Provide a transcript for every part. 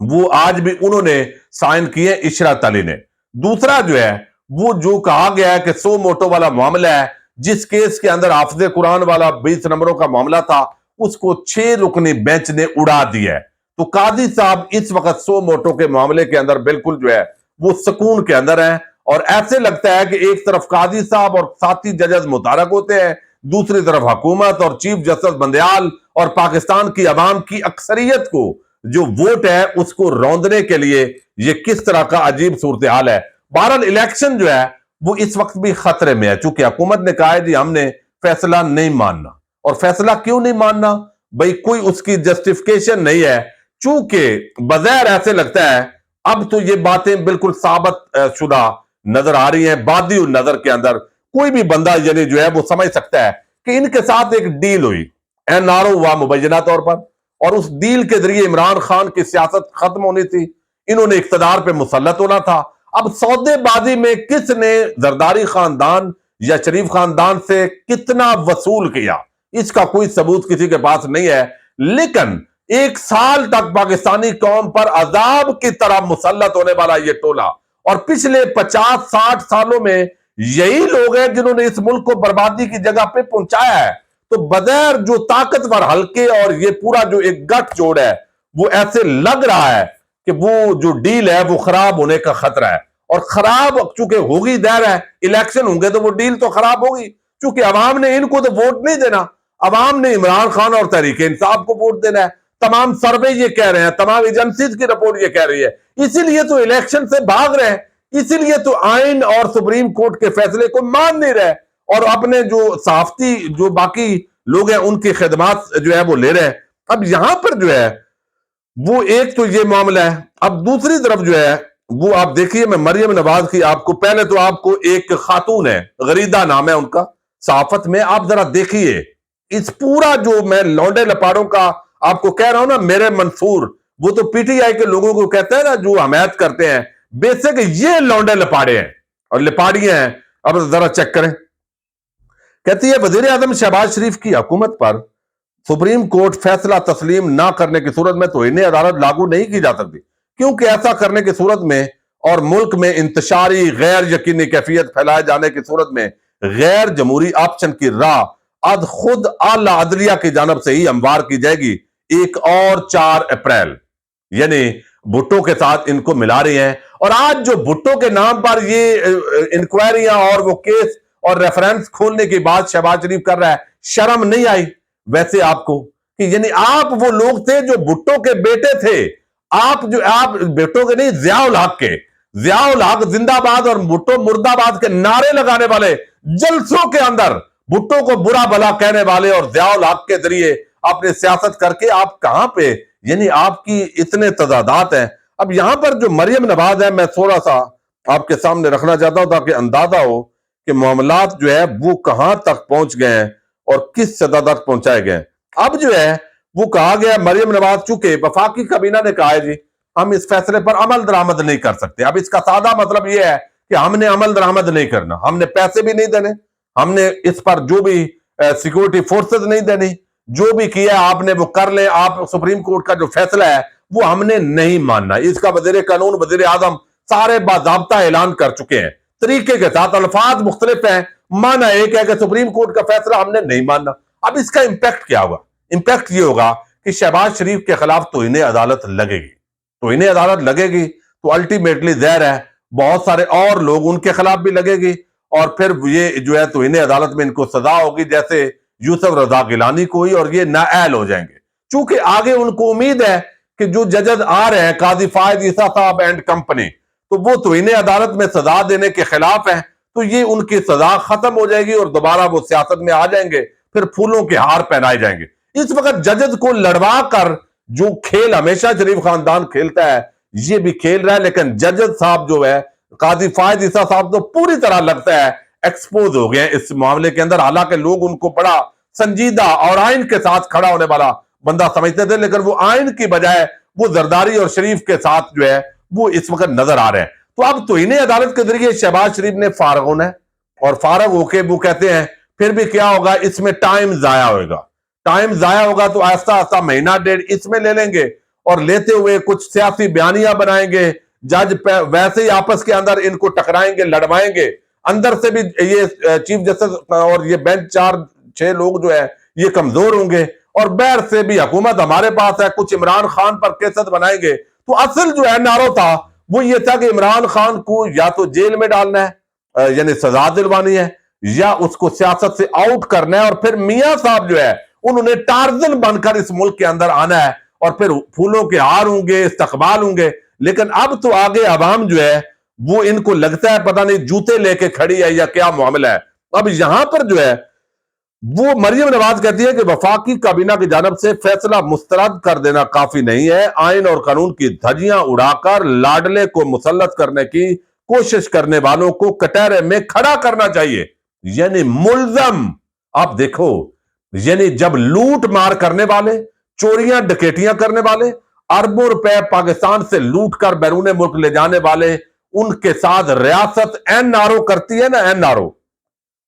وہ آج بھی انہوں نے سائن کیے عشرت علی نے۔ دوسرا جو ہے وہ جو کہا گیا ہے کہ سو موٹو والا معاملہ ہے، جس کیس کے اندر حافظ قرآن والا 20 نمبروں کا معاملہ تھا، اس کو 6 رکنی بینچ نے اڑا دیا ہے۔ تو قاضی صاحب اس وقت سو موٹو کے معاملے کے اندر بالکل جو ہے وہ سکون کے اندر ہیں، اور ایسے لگتا ہے کہ ایک طرف قاضی صاحب اور ساتھی ججز متحرک ہوتے ہیں، دوسری طرف حکومت اور چیف جسٹس بندیال اور پاکستان کی عوام کی اکثریت کو جو ووٹ ہے اس کو روندنے کے لیے یہ کس طرح کا عجیب صورتحال ہے۔ بہرحال الیکشن جو ہے وہ اس وقت بھی خطرے میں ہے، چونکہ حکومت نے کہا ہے جی ہم نے فیصلہ نہیں ماننا۔ اور فیصلہ کیوں نہیں ماننا؟ بھئی کوئی اس کی جسٹیفیکیشن نہیں ہے، چونکہ بظاہر ایسے لگتا ہے اب تو یہ باتیں بالکل ثابت شدہ نظر آ رہی ہیں، بادی نظر کے اندر کوئی بھی بندہ یعنی جو ہے وہ سمجھ سکتا ہے کہ ان کے ساتھ ایک ڈیل ہوئی، این آر او ہوا مبینہ طور پر، اور اس ڈیل کے ذریعے عمران خان کی سیاست ختم ہونی تھی، انہوں نے اقتدار پہ مسلط ہونا تھا۔ اب سودے بازی میں کس نے زرداری خاندان یا شریف خاندان سے کتنا وصول کیا، اس کا کوئی ثبوت کسی کے پاس نہیں ہے، لیکن 1 سال تک پاکستانی قوم پر عذاب کی طرح مسلط ہونے والا یہ ٹولہ، اور پچھلے 50-60 سالوں میں یہی لوگ ہیں جنہوں نے اس ملک کو بربادی کی جگہ پہ پہنچایا ہے۔ تو بغیر جو طاقتور حلقے اور یہ پورا جو ایک گٹھ جوڑ ہے وہ ایسے لگ رہا ہے کہ وہ جو ڈیل ہے وہ خراب ہونے کا خطرہ ہے، اور خراب چونکہ ہوگی، دیر ہے الیکشن ہوں گے تو وہ ڈیل تو خراب ہوگی، چونکہ عوام نے ان کو تو ووٹ نہیں دینا، عوام نے عمران خان اور تحریک انصاف کو ووٹ دینا ہے۔ تمام سروے یہ کہہ رہے ہیں، تمام ایجنسیز کی رپورٹ یہ کہہ رہی ہے، اسی لیے تو الیکشن سے بھاگ رہے ہیں، اسی لیے تو آئین اور سپریم کورٹ کے فیصلے کو مان نہیں رہے، اور اپنے جو صحافتی جو باقی لوگ ہیں ان کی خدمات جو ہے وہ لے رہے ہیں۔ اب یہاں پر جو ہے وہ ایک تو یہ معاملہ ہے، اب دوسری طرف جو ہے وہ آپ دیکھیے، میں مریم نواز کی آپ کو پہلے تو آپ کو ایک خاتون ہے، غریدہ نام ہے ان کا صحافت میں، آپ ذرا دیکھیے اس پورا جو میں لونڈے لپاڑوں کا آپ کو کہہ رہا ہوں نا، میرے منصور وہ تو پی ٹی آئی کے لوگوں کو کہتے ہیں نا جو حمایت کرتے ہیں، بیسک یہ لونڈے لپاڑے ہیں اور لپاڑیاں ہیں۔ اب ذرا چیک کریں، کہتی ہے وزیر اعظم شہباز شریف کی حکومت پر سپریم کورٹ فیصلہ تسلیم نہ کرنے کی صورت میں توہین عدالت لاگو نہیں کی جا سکتی، کیونکہ ایسا کرنے کی صورت میں اور ملک میں انتشاری غیر یقینی کیفیت پھیلائے جانے کی صورت میں غیر جمہوری آپشن کی راہ خود اعلی عدلیہ کی جانب سے ہی ہموار کی جائے گی۔ 1 اور 4 اپریل یعنی بھٹو کے ساتھ ان کو ملا رہی ہیں، اور آج جو بھٹو کے نام پر یہ انکوائریاں اور وہ کیس اور ریفرنس کھولنے کی بات شہباز شریف کر رہا ہے، شرم نہیں آئی ویسے آپ کو؟ کہ یعنی آپ وہ لوگ تھے جو بھٹو کے بیٹے تھے، آپ بھٹو کے نہیں، ضیاء الحق کے، ضیاء الحق زندہ باد اور بھٹو مردہ باد کے نعرے لگانے والے، جلسوں کے اندر بھٹو کو برا بھلا کہنے والے، اور ضیاء الحق کے ذریعے اپنے سیاست کر کے آپ کہاں پہ یعنی آپ کی اتنے تضادات ہیں۔ اب یہاں پر جو مریم نواز ہے، میں تھوڑا سا آپ کے سامنے رکھنا چاہتا ہوں تاکہ اندازہ ہو کہ معاملات جو ہے وہ کہاں تک پہنچ گئے ہیں اور کس سطح تک پہنچائے گئے ہیں۔ اب جو ہے وہ کہا گیا مریم نواز، چونکہ وفاقی کابینہ نے کہا ہے جی ہم اس فیصلے پر عمل درآمد نہیں کر سکتے۔ اب اس کا سادہ مطلب یہ ہے کہ ہم نے عمل درآمد نہیں کرنا، ہم نے پیسے بھی نہیں دینے، ہم نے اس پر جو بھی سیکورٹی فورسز نہیں دینی، جو بھی کیا آپ نے وہ کر لیں، آپ سپریم کورٹ کا جو فیصلہ ہے وہ ہم نے نہیں ماننا۔ اس کا وزیر قانون وزیر اعظم سارے باضابطہ اعلان کر چکے ہیں، طریقے کے ساتھ، الفاظ مختلف ہیں، معنی ایک ہے کہ سپریم کورٹ کا فیصلہ ہم نے نہیں ماننا۔ اب اس کا امپیکٹ کیا ہوگا؟ امپیکٹ یہ ہوگا کہ شہباز شریف کے خلاف توہین عدالت لگے گی، توہین عدالت لگے گی تو الٹیمیٹلی ظاہر ہے بہت سارے اور لوگ ان کے خلاف بھی لگے گی، اور پھر یہ جو ہے توہین عدالت میں ان کو سزا ہوگی، جیسے یوسف رضا گیلانی کو ہی، اور یہ نااہل ہو جائیں گے، چونکہ آگے ان کو امید ہے کہ جو ججز آ رہے ہیں قاضی فائز عیسیٰ صاحب اینڈ کمپنی، تو وہ توہین عدالت میں سزا دینے کے خلاف ہیں، تو یہ ان کی سزا ختم ہو جائے گی اور دوبارہ وہ سیاست میں آ جائیں گے، پھر پھولوں کے ہار پہنائے جائیں گے۔ اس وقت ججز کو لڑوا کر جو کھیل ہمیشہ شریف خاندان کھیلتا ہے یہ بھی کھیل رہا ہے، لیکن ججز صاحب جو ہے قاضی فائز عیسیٰ صاحب تو پوری طرح لگتا ہے ایکسپوز ہو گئے اس معاملے کے اندر، حالانکہ لوگ ان کو بڑا سنجیدہ اور آئین کے ساتھ کھڑا ہونے والا بندہ سمجھتے تھے، لیکن وہ آئین کی بجائے وہ زرداری اور شریف کے ساتھ جو ہے وہ اس وقت نظر آ رہے ہیں۔ تو اب توہین عدالت کے ذریعے شہباز شریف نے فارغ ہونا ہے، اور فارغ ہو کے وہ کہتے ہیں پھر بھی کیا ہوگا، اس میں ٹائم ضائع ہوگا، ٹائم ضائع ہوگا تو آہستہ آہستہ مہینہ ڈیڑھ اس میں لے لیں گے، اور لیتے ہوئے کچھ سیاسی بیانیاں بنائیں گے، جج ویسے ہی آپس کے اندر ان کو ٹکرائیں گے، لڑوائیں گے، اندر سے بھی یہ چیف جسٹس اور یہ بینچ 4-6 لوگ جو ہے یہ کمزور ہوں گے، اور باہر سے بھی حکومت ہمارے پاس ہے، کچھ عمران خان پر کیسز بنائیں گے۔ تو اصل جو ہے نعرہ تھا وہ یہ تھا کہ عمران خان کو یا تو جیل میں ڈالنا ہے، یعنی سزا دلوانی ہے، یا اس کو سیاست سے آؤٹ کرنا ہے، اور پھر میاں صاحب جو ہے انہوں نے ٹارزن بن کر اس ملک کے اندر آنا ہے، اور پھر پھولوں کے ہار ہوں گے، استقبال ہوں گے۔ لیکن اب تو آگے عوام جو ہے وہ ان کو لگتا ہے پتہ نہیں جوتے لے کے کھڑی ہے یا کیا معاملہ ہے۔ اب یہاں پر جو ہے وہ مریم نواز کہتی ہے کہ وفاقی کابینہ کی جانب سے فیصلہ مسترد کر دینا کافی نہیں ہے، آئین اور قانون کی دھجیاں اڑا کر لاڈلے کو مسلط کرنے کی کوشش کرنے والوں کو کٹہرے میں کھڑا کرنا چاہیے۔ یعنی ملزم، آپ دیکھو، یعنی جب لوٹ مار کرنے والے، چوریاں ڈکیٹیاں کرنے والے، اربوں روپے پاکستان سے لوٹ کر بیرون ملک لے جانے والے، ان کے ساتھ ریاست این آر او کرتی ہے نا، این آر او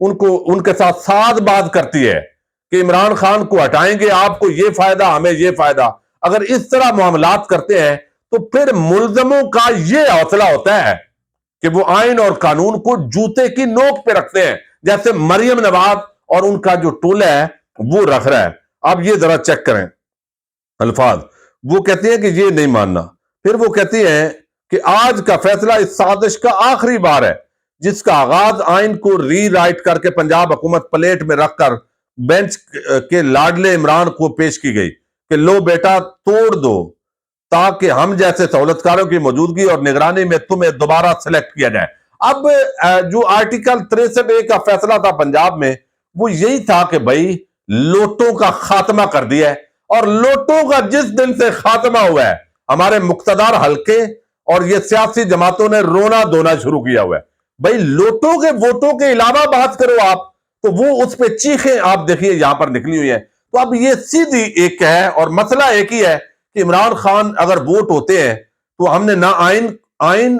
ان کے ساتھ ساز باز کرتی ہے کہ عمران خان کو ہٹائیں گے، آپ کو یہ فائدہ، ہمیں یہ فائدہ۔ اگر اس طرح معاملات کرتے ہیں تو پھر ملزموں کا یہ حوصلہ ہوتا ہے کہ وہ آئین اور قانون کو جوتے کی نوک پہ رکھتے ہیں، جیسے مریم نواز اور ان کا جو ٹولہ ہے وہ رکھ رہا ہے۔ اب یہ ذرا چیک کریں الفاظ، وہ کہتے ہیں کہ یہ نہیں ماننا، پھر وہ کہتی ہیں کہ آج کا فیصلہ اس سازش کا آخری بار ہے جس کا آغاز آئین کو ری رائٹ کر کے پنجاب حکومت پلیٹ میں رکھ کر بینچ کے لاڈلے عمران کو پیش کی گئی کہ لو بیٹا توڑ دو تاکہ ہم جیسے سہولتکاروں کی موجودگی اور نگرانی میں تمہیں دوبارہ سلیکٹ کیا جائے۔ اب جو آرٹیکل 63A کا فیصلہ تھا پنجاب میں، وہ یہی تھا کہ بھائی لوٹوں کا خاتمہ کر دیا ہے، اور لوٹوں کا جس دن سے خاتمہ ہوا ہے ہمارے مقتدر حلقے اور یہ سیاسی جماعتوں نے رونا دھونا شروع کیا ہوا ہے۔ بھائی لوٹوں کے ووٹوں کے علاوہ بات کرو آپ، تو وہ اس پہ چیخیں آپ دیکھیے یہاں پر نکلی ہوئی ہیں۔ تو اب یہ سیدھی ایک ہے، اور مسئلہ ایک ہی ہے کہ عمران خان اگر ووٹ ہوتے ہیں تو ہم نے نہ آئین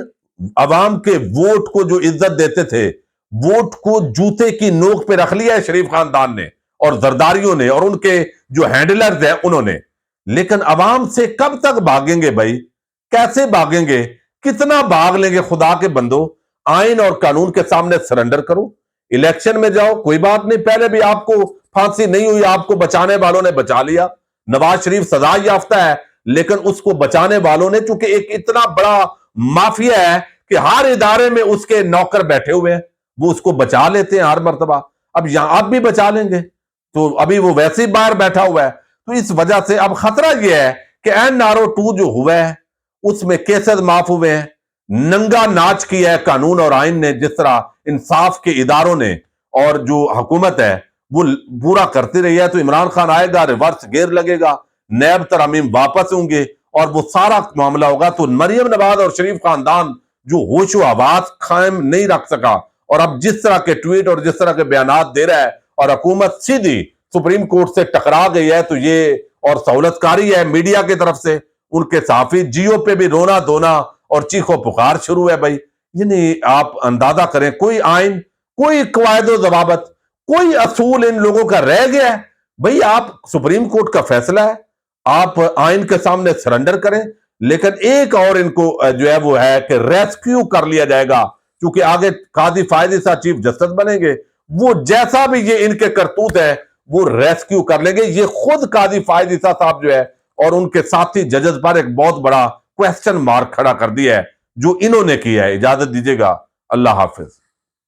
عوام کے ووٹ کو جو عزت دیتے تھے، ووٹ کو جوتے کی نوک پہ رکھ لیا ہے شریف خاندان نے اور زرداریوں نے اور ان کے جو ہینڈلرز ہیں انہوں نے۔ لیکن عوام سے کب تک بھاگیں گے بھائی؟ کیسے بھاگیں گے؟ کتنا بھاگ لیں گے؟ خدا کے بندو، آئین اور قانون کے سامنے سرنڈر کرو، الیکشن میں جاؤ، کوئی بات نہیں، پہلے بھی آپ کو پھانسی نہیں ہوئی، آپ کو بچانے والوں نے بچا لیا۔ نواز شریف سزا یافتہ ہے، لیکن اس کو بچانے والوں نے، چونکہ ایک اتنا بڑا مافیا ہے کہ ہر ادارے میں اس کے نوکر بیٹھے ہوئے ہیں، وہ اس کو بچا لیتے ہیں ہر مرتبہ۔ اب یہاں آپ بھی بچا لیں گے، تو ابھی وہ ویسے ہی باہر بیٹھا ہوا ہے۔ تو اس وجہ سے اب خطرہ یہ ہے کہ NRO 2 جو ہوا ہے اس میں کیسز معاف ہوئے ہیں، ننگا ناچ کیا ہے قانون اور آئین نے، جس طرح انصاف کے اداروں نے اور جو حکومت ہے وہ پورا کرتی رہی ہے۔ تو عمران خان آئے گا، ریورس گیئر لگے گا، نیب ترامیم واپس ہوں گے اور وہ سارا معاملہ ہوگا۔ تو مریم نواز اور شریف خاندان جو ہوش و حواس قائم نہیں رکھ سکا، اور اب جس طرح کے ٹویٹ اور جس طرح کے بیانات دے رہا ہے، اور حکومت سیدھی سپریم کورٹ سے ٹکرا گئی ہے، تو یہ اور سہولت کاری ہے میڈیا کی طرف سے، ان کے صحافی جیو پہ بھی رونا دھونا اور چیخ و پکار شروع ہے۔ بھائی یعنی آپ اندازہ کریں، کوئی آئین، کوئی قواعد و ضوابط، کوئی اصول ان لوگوں کا رہ گیا ہے؟ بھائی آپ، سپریم کورٹ کا فیصلہ ہے، آپ آئین کے سامنے سرنڈر کریں، لیکن ایک اور ان کو جو ہے وہ ہے کہ ریسکیو کر لیا جائے گا، کیونکہ آگے قاضی فائز عیسیٰ چیف جسٹس بنیں گے، وہ جیسا بھی یہ ان کے کرتوت ہے وہ ریسکیو کر لیں گے۔ یہ خود قاضی فائز عیسیٰ صاحب جو ہے اور ان کے ساتھی ججز پر ایک بہت بڑا کوسچن مارک کھڑا کر دیا ہے جو انہوں نے کیا ہے۔ اجازت دیجیے گا، اللہ حافظ۔